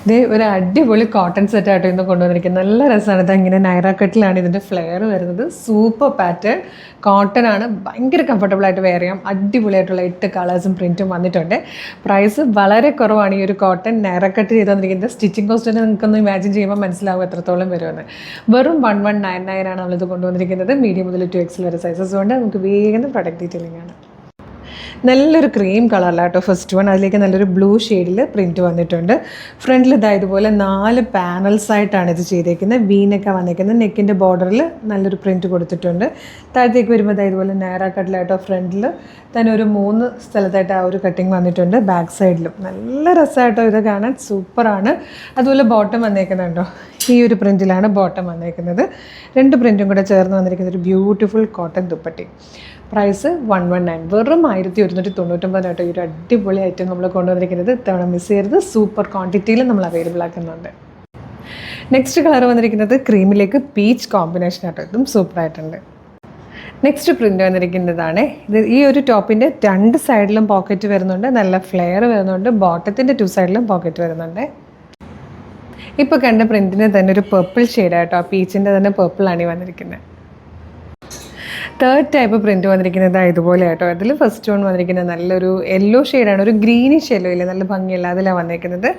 ഇത് ഒരു അടിപൊളി കോട്ടൺ സെറ്റ് ആയിട്ട് ഇന്ന് കൊണ്ടുവന്നിരിക്കുന്നത്. നല്ല രസമാണ്. ഇത് ഇങ്ങനെ നൈറ കട്ടിലാണ് ഇതിൻ്റെ ഫ്ലെയർ വരുന്നത്. സൂപ്പർ പാറ്റേൺ കോട്ടൺ ആണ്. ഭയങ്കര കംഫർട്ടബിൾ ആയിട്ട് വെയർ ചെയ്യാം. അടിപൊളിയായിട്ടുള്ള 8 കളേഴ്സും പ്രിൻറ്റും വന്നിട്ടുണ്ട്. പ്രൈസ് വളരെ കുറവാണ് ഈ ഒരു കോട്ടൺ നൈറ കട്ട് ചെയ്ത് തന്നിരിക്കുന്നത്. സ്റ്റിച്ചിങ് കോസ്റ്റ് നിങ്ങൾക്കൊന്ന് ഇമാജിൻ ചെയ്യുമ്പോൾ മനസ്സിലാവും എത്രത്തോളം വരുമെന്ന്. വെറും 1199 ആണ് നമ്മളിത് കൊണ്ടുവന്നിരിക്കുന്നത്. മീഡിയം മുതൽ 2XL വരെ സൈസസ് കൊണ്ട് നമുക്ക് വേഗം പ്രൊഡക്റ്റ് ഡീറ്റെയിലിംഗ് ആണ്. നല്ലൊരു ക്രീം കളറിലാട്ടോ ഫസ്റ്റ് വൺ. അതിലേക്ക് നല്ലൊരു ബ്ലൂ ഷെയ്ഡിൽ പ്രിൻറ്റ് വന്നിട്ടുണ്ട്. ഫ്രണ്ടിൽ ഇതുപോലെ 4 പാനൽസ് ആയിട്ടാണ് ഇത് ചെയ്തേക്കുന്നത്. വീനൊക്കെ വന്നിരിക്കുന്നത്. നെക്കിൻ്റെ ബോർഡറിൽ നല്ലൊരു പ്രിൻറ്റ് കൊടുത്തിട്ടുണ്ട്. താഴത്തേക്ക് വരുമ്പോൾ ഇതുപോലെ നേരാ കട്ടിലായിട്ടോ ഫ്രണ്ടിൽ തന്നെ ഒരു 3 സ്ഥലത്തായിട്ട് ആ ഒരു കട്ടിങ് വന്നിട്ടുണ്ട്. ബാക്ക് സൈഡിലും നല്ല രസമായിട്ടോ ഇത് കാണാൻ സൂപ്പറാണ്. അതുപോലെ ബോട്ടം വന്നേക്കുന്നുണ്ടോ, ഈ ഒരു പ്രിൻറ്റിലാണ് ബോട്ടം വന്നേക്കുന്നത്. 2 പ്രിൻറ്റും കൂടെ ചേർന്ന് വന്നിരിക്കുന്ന ഒരു ബ്യൂട്ടിഫുൾ കോട്ടൺ ദുപ്പട്ടി. പ്രൈസ് 119, വെറും 1199 ഈ ഒരു അടിപൊളി ഐറ്റം നമ്മൾ കൊണ്ടുവന്നിരിക്കുന്നത്. ഇത്തവണ മിസ് ചെയ്യരുത്. സൂപ്പർ ക്വാണ്ടിറ്റിയിൽ നമ്മൾ അവൈലബിൾ ആക്കുന്നുണ്ട്. നെക്സ്റ്റ് കളർ വന്നിരിക്കുന്നത് ക്രീമിലേക്ക് പീച്ച് കോമ്പിനേഷൻ ആട്ടോ. ഇതും സൂപ്പറായിട്ടുണ്ട്. നെക്സ്റ്റ് പ്രിൻ്റ് വന്നിരിക്കുന്നതാണ് ഇത്. ഈ ഒരു ടോപ്പിൻ്റെ 2 സൈഡിലും പോക്കറ്റ് വരുന്നുണ്ട്. നല്ല ഫ്ലെയർ വരുന്നുണ്ട്. ബോട്ടത്തിൻ്റെ 2 സൈഡിലും പോക്കറ്റ് വരുന്നുണ്ട്. ഇപ്പോൾ കണ്ട പ്രിൻറ്റിന് തന്നെ ഒരു പർപ്പിൾ ഷെയ്ഡായിട്ടോ. ആ പീച്ചിൻ്റെ തന്നെ പർപ്പിളാണ് ഈ വന്നിരിക്കുന്നത്. തേർഡ് ടൈപ്പ് പ്രിൻറ്റ് വന്നിരിക്കുന്നത് ഇതുപോലെ ആട്ടോ. അതിൽ ഫസ്റ്റ് വൺ വന്നിരിക്കുന്നത് നല്ലൊരു യെല്ലോ ഷെയ്ഡാണ്. ഒരു ഗ്രീനിഷ് യെല്ലോ ഇല്ലേ, നല്ല ഭംഗിയുള്ള അതിലാണ് വന്നിരിക്കുന്നത്.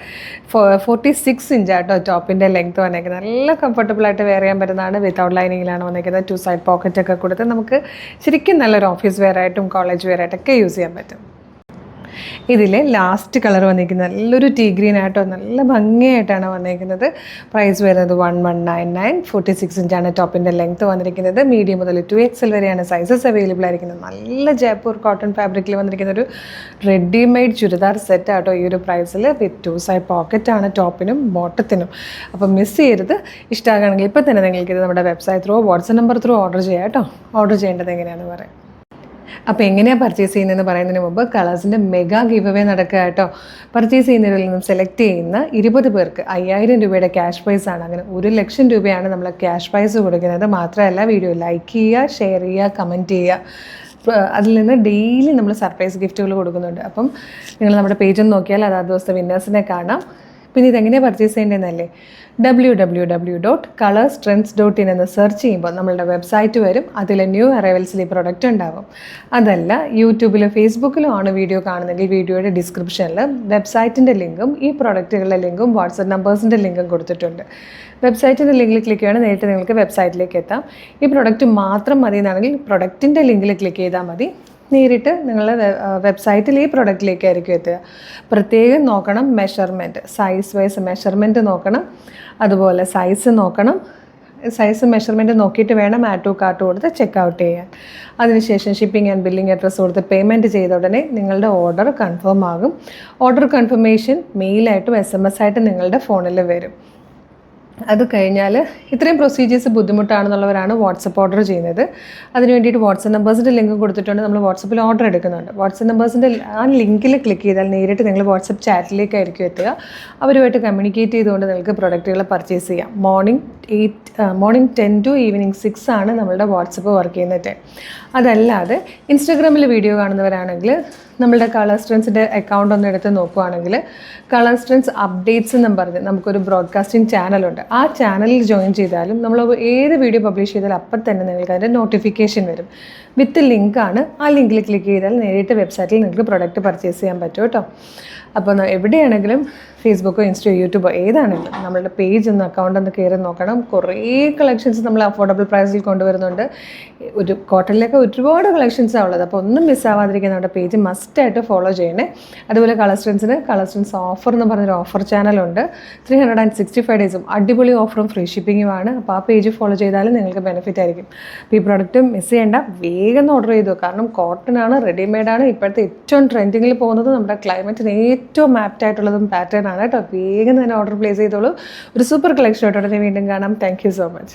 46 ഇഞ്ച് ആട്ടോ ടോപ്പിൻ്റെ ലെങ്ത്ത് വന്നിരിക്കുന്നത്. നല്ല കംഫർട്ടബിളായിട്ട് വെയർ ചെയ്യാൻ പറ്റുന്നതാണ്. വിത്തൗട്ട് ലൈനിങ്ങിലാണ് വന്നിരിക്കുന്നത്. 2 സൈഡ് പോക്കറ്റൊക്കെ കൊടുത്ത് നമുക്ക് ശരിക്കും നല്ലൊരു ഓഫീസ് വെയർ ആയിട്ടും കോളേജ് വെയർ ആയിട്ടൊക്കെ യൂസ് ചെയ്യാൻ പറ്റും. ഇതിൽ ലാസ്റ്റ് കളർ വന്നിരിക്കുന്നത് നല്ലൊരു ടീ ഗ്രീൻ ആയിട്ടോ. നല്ല ഭംഗിയായിട്ടാണ് വന്നിരിക്കുന്നത്. പ്രൈസ് വരുന്നത് 1199. 46 ഇഞ്ചാണ് ടോപ്പിൻ്റെ ലെങ്ത്ത് വന്നിരിക്കുന്നത്. മീഡിയം മുതൽ 2XL വരെയാണ് സൈസസ് അവൈലബിൾ ആയിരിക്കുന്നത്. നല്ല ജയ്പൂർ കോട്ടൺ ഫാബ്രിക്കിൽ വന്നിരിക്കുന്ന ഒരു റെഡിമെയ്ഡ് ചുരിദാർ സെറ്റ് ആട്ടോ ഈ ഒരു പ്രൈസിൽ. വിത്ത് 2 സൈഡ് പോക്കറ്റാണ് ടോപ്പിനും ബോട്ടത്തിനും. അപ്പം മിസ് ചെയ്യരുത്. ഇഷ്ടമാകുകയാണെങ്കിൽ ഇപ്പോൾ തന്നെ നിങ്ങൾക്കിത് നമ്മുടെ website through WhatsApp number through order ചെയ്യാം കേട്ടോ. ഓർഡർ ചെയ്യേണ്ടത് എങ്ങനെയാണെന്ന് പറയാം. അപ്പോൾ എങ്ങനെയാണ് പർച്ചേസ് ചെയ്യുന്നതെന്ന് പറയുന്നതിന് മുമ്പ് കളേഴ്സിൻ്റെ മെഗാ ഗിവ് അവേ നടക്കുക കേട്ടോ. പർച്ചേസ് ചെയ്യുന്നവരിൽ നിന്നും സെലക്ട് ചെയ്യുന്ന 20 പേർക്ക് 5000 രൂപയുടെ ക്യാഷ് പ്രൈസാണ്. അങ്ങനെ 1,00,000 രൂപയാണ് നമ്മൾ ക്യാഷ് പ്രൈസ് കൊടുക്കുന്നത്. മാത്രമല്ല വീഡിയോ ലൈക്ക് ചെയ്യുക, ഷെയർ ചെയ്യുക, കമൻറ്റ് ചെയ്യുക. അതിൽ നിന്ന് ഡെയിലി നമ്മൾ സർപ്രൈസ് ഗിഫ്റ്റുകൾ കൊടുക്കുന്നുണ്ട്. അപ്പം നിങ്ങൾ നമ്മുടെ പേജൊന്ന് നോക്കിയാൽ അതാത് ദിവസത്തെ വിന്നേഴ്സിനെ കാണാം. പിന്നെ ഇതെങ്ങനെയാണ് പർച്ചേസ് ചെയ്യേണ്ടതെന്നല്ലേ, www.colorstrends.in എന്ന് സെർച്ച് ചെയ്യുമ്പോൾ നമ്മളുടെ വെബ്സൈറ്റ് വരും. അതിൽ ന്യൂ അറൈവൽസിൽ ഈ പ്രൊഡക്റ്റ് ഉണ്ടാകും. അതല്ല യൂട്യൂബിലും ഫേസ്ബുക്കിലും ആണ് വീഡിയോ കാണുന്നെങ്കിൽ വീഡിയോയുടെ ഡിസ്ക്രിപ്ഷനിൽ വെബ്സൈറ്റിൻ്റെ ലിങ്കും ഈ പ്രൊഡക്റ്റുകളുടെ ലിങ്കും വാട്സപ്പ് നമ്പേഴ്സിൻ്റെ ലിങ്കും കൊടുത്തിട്ടുണ്ട്. വെബ്സൈറ്റിൻ്റെ ലിങ്കിൽ ക്ലിക്ക് ചെയ്യുകയാണെങ്കിൽ നേരിട്ട് നിങ്ങൾക്ക് വെബ്സൈറ്റിലേക്ക് എത്താം. ഈ പ്രൊഡക്റ്റ് മാത്രം മതി എന്നാണെങ്കിൽ പ്രൊഡക്റ്റിൻ്റെ ലിങ്കിൽ ക്ലിക്ക് ചെയ്താൽ മതി. നേരിട്ട് നിങ്ങളുടെ വെബ്സൈറ്റിൽ ഈ പ്രൊഡക്റ്റിലേക്കായിരിക്കും എത്തുക. പ്രത്യേകം നോക്കണം മെഷർമെൻറ്റ്, സൈസ് വൈസ് മെഷർമെൻറ്റ് നോക്കണം. അതുപോലെ സൈസ് നോക്കണം. സൈസ് മെഷർമെൻറ്റ് നോക്കിയിട്ട് വേണം ആഡ് ടു കാർട്ട് കൊടുത്ത് ചെക്കൗട്ട് ചെയ്യാൻ. അതിനുശേഷം ഷിപ്പിംഗ് ആൻഡ് ബില്ലിംഗ് അഡ്രസ്സ് കൊടുത്ത് പേയ്മെൻറ്റ് ചെയ്ത ഉടനെ നിങ്ങളുടെ ഓർഡർ കൺഫേം ആകും. ഓർഡർ കൺഫർമേഷൻ മെയിലായിട്ടും SMS ആയിട്ടും നിങ്ങളുടെ ഫോണിൽ വരും. അത് കഴിഞ്ഞാൽ ഇത്രയും പ്രൊസീജിയേഴ്സ് ബുദ്ധിമുട്ടാണെന്നുള്ളവരാണ് വാട്സപ്പ് ഓർഡർ ചെയ്യുന്നത്. അതിന് വേണ്ടിയിട്ട് വാട്സപ്പ് നമ്പേഴ്സിൻ്റെ ലിങ്ക് കൊടുത്തിട്ടുണ്ട്. നമ്മൾ വാട്സപ്പിൽ ഓർഡർ എടുക്കുന്നുണ്ട്. വാട്സപ്പ് നമ്പേഴ്സിൻ്റെ ആ ലിങ്കിൽ ക്ലിക്ക് ചെയ്താൽ നേരിട്ട് നിങ്ങൾ വാട്സപ്പ് ചാറ്റിലേക്കായിരിക്കും എത്തുക. അവരുമായിട്ട് കമ്മ്യൂണിക്കേറ്റ് ചെയ്തുകൊണ്ട് നിങ്ങൾക്ക് പ്രൊഡക്റ്റുകൾ പർച്ചേസ് ചെയ്യാം. മോർണിംഗ് 10 to ഈവനിങ് 6 ആണ് നമ്മളുടെ വാട്സപ്പ് വർക്ക് ചെയ്യുന്ന ടൈം. അതല്ലാതെ ഇൻസ്റ്റാഗ്രാമിൽ വീഡിയോ കാണുന്നവരാണെങ്കിൽ നമ്മളുടെ കളേഴ്സ് ട്രെൻഡ്സിൻ്റെ അക്കൗണ്ട് ഒന്ന് എടുത്ത് നോക്കുകയാണെങ്കിൽ കളേഴ്സ് ട്രെൻഡ്സ് അപ്ഡേറ്റ്സ് എന്നും പറഞ്ഞ് നമുക്കൊരു ബ്രോഡ്കാസ്റ്റിംഗ് ചാനലുണ്ട്. ആ ചാനലിൽ ജോയിൻ ചെയ്താലും നമ്മൾ ഏത് വീഡിയോ പബ്ലിഷ് ചെയ്താലും അപ്പം തന്നെ നിങ്ങൾക്ക് അതിൻ്റെ നോട്ടിഫിക്കേഷൻ വരും. വിത്ത് ലിങ്കാണ്. ആ ലിങ്കിൽ ക്ലിക്ക് ചെയ്താൽ നേരിട്ട് വെബ്സൈറ്റിൽ നിങ്ങൾക്ക് പ്രൊഡക്റ്റ് പർച്ചേസ് ചെയ്യാൻ പറ്റും കേട്ടോ. അപ്പോൾ എവിടെയാണെങ്കിലും ഫേസ്ബുക്കോ ഇൻസ്റ്റയോ യൂട്യൂബോ ഏതാണെങ്കിലും നമ്മളുടെ പേജ് ഒന്ന് അക്കൗണ്ട് ഒന്ന് കയറി നോക്കണം. കുറേ കളക്ഷൻസ് നമ്മൾ അഫോർഡബിൾ പ്രൈസിൽ കൊണ്ടുവരുന്നുണ്ട്. ഒരു കോട്ടണിലൊക്കെ ഒരുപാട് കളക്ഷൻസാണ് ഉള്ളത്. അപ്പോൾ ഒന്നും മിസ്സാവാതിരിക്കാൻ നമ്മുടെ പേജ് മസ്റ്റായിട്ട് ഫോളോ ചെയ്യണേ. അതുപോലെ കളേഴ്സ് ട്രെൻഡ്സ് ഓഫർ എന്ന് പറഞ്ഞൊരു ഓഫർ ചാനലുണ്ട്. 365 ഡേയ്സും അടിപൊളി ഓഫറും ഫ്രീ ഷിപ്പിങ്ങുമാണ്. അപ്പോൾ ആ പേജ് ഫോളോ ചെയ്താലും നിങ്ങൾക്ക് ബെനിഫിറ്റ് ആയിരിക്കും. അപ്പോൾ ഈ പ്രോഡക്റ്റ് മിസ് ചെയ്യേണ്ട, വേഗം ഓർഡർ ചെയ്തു. കാരണം കോട്ടനാണ്, റെഡിമെയ്ഡാണ്. ഇപ്പോഴത്തെ ഏറ്റവും ട്രെൻഡിങ്ങിൽ പോകുന്നത് നമ്മുടെ ക്ലൈമറ്റിന് ഏറ്റവും ആപ്റ്റായിട്ടുള്ളതും പാറ്റേൺ ആണ് കേട്ടോ. വേഗം തന്നെ ഓർഡർ പ്ലേസ് ചെയ്തോളൂ. ഒരു സൂപ്പർ കളക്ഷൻ ആയിട്ട് ഉടനെ വീണ്ടും കാണാം. Thank you so much.